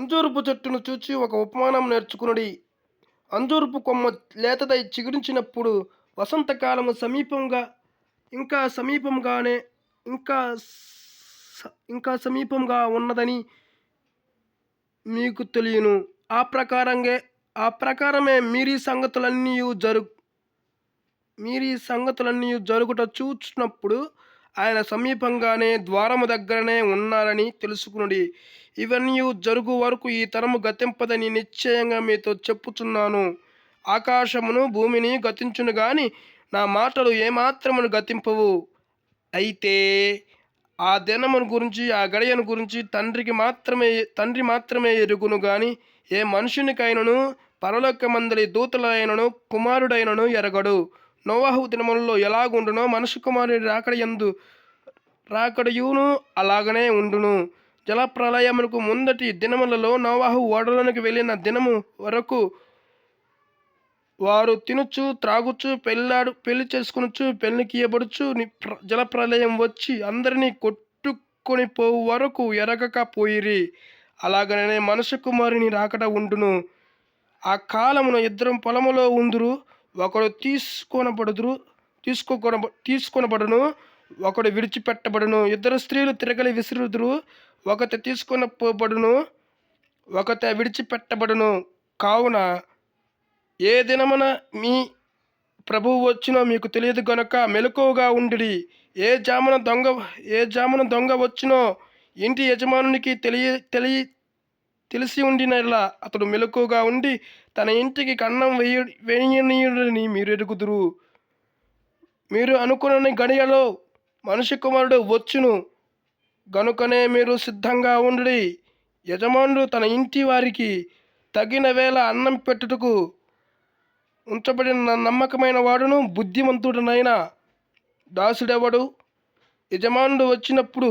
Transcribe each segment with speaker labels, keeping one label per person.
Speaker 1: అంజూరపు చెట్టును చూచి ఒక ఉపమానం నేర్చుకునుడి. అంజూరపు కొమ్మ లేతదై చిగురించినప్పుడు వసంతకాలము సమీపంగా ఇంకా సమీపంగానే ఇంకా సమీపంగా ఉన్నదని మీకు తెలియను. ఆ ప్రకారమే మీరీ సంగతులన్నీ జరుగుట చూచినప్పుడు ఆయన సమీపంగానే ద్వారము దగ్గరనే ఉన్నారని తెలుసుకునుడి. ఇవన్నీ జరుగు వరకు ఈ తరము గతింపదని నిశ్చయంగా మీతో చెప్పుచున్నాను. ఆకాశమును భూమిని గతించును గాని నా మాటలు ఏమాత్రమును గతింపవు. అయితే ఆ దినమును గురించి ఆ గడియను గురించి తండ్రి మాత్రమే ఎరుగును గాని ఏ మనుషునికైనను పరలోకమందలి దూతలైనను కుమారుడైనను ఎరగడు. నోవహు దినములలో ఎలాగుండునో మనుష్య కుమారుని రాకడయును అలాగనే ఉండును. జలప్రళయమునకు ముందటి దినములలో నోవహు ఓడలోనికి వెళ్ళిన దినము వరకు వారు తినుచు త్రాగుచు పెళ్లి చేసుకునుచు పెళ్లికియబడుచు జలప్రళయం వచ్చి అందరినీ కొట్టుకొని పోవు వరకు ఎరగక పోయిరి. అలాగనే మనుష్య కుమారుని రాకడ ఉండును. ఆ కాలమున ఇద్దరు పొలములో ఉందురు, ఒకడు తీసుకొనబడును, ఒకడు విడిచిపెట్టబడును. ఇద్దరు స్త్రీలు తిరగలి విసురుదురు, ఒకటి తీసుకొని పోబడును, ఒకటి విడిచిపెట్టబడును. కావున ఏ దినమున మీ ప్రభువు వచ్చినో మీకు తెలియదు గనుక మెలకువగా ఉండుడి. ఏ జామున దొంగ వచ్చినో ఇంటి యజమానునికి తెలిసి ఉండినలా అతడు మెలకువగా ఉండి తన ఇంటికి కన్నం వేయనీయుడని మీరు ఎరుగుదురు. మీరు అనుకున్న గడియలో మనుష్య కుమారుడు వచ్చును గనుకనే మీరు సిద్ధంగా ఉండుడి. యజమానుడు తన ఇంటి వారికి తగిన వేళ అన్నం పెట్టుటకు ఉంచబడిన నమ్మకమైన వాడును బుద్ధిమంతుడనైన దాసుడెవడు? యజమానుడు వచ్చినప్పుడు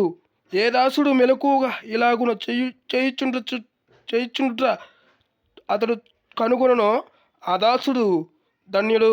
Speaker 1: ఏ దాసుడు మెలకువగా ఇలాగున చేయుచుండుట అతడు కనుగొనునో ఆ దాసుడు ధన్యుడు.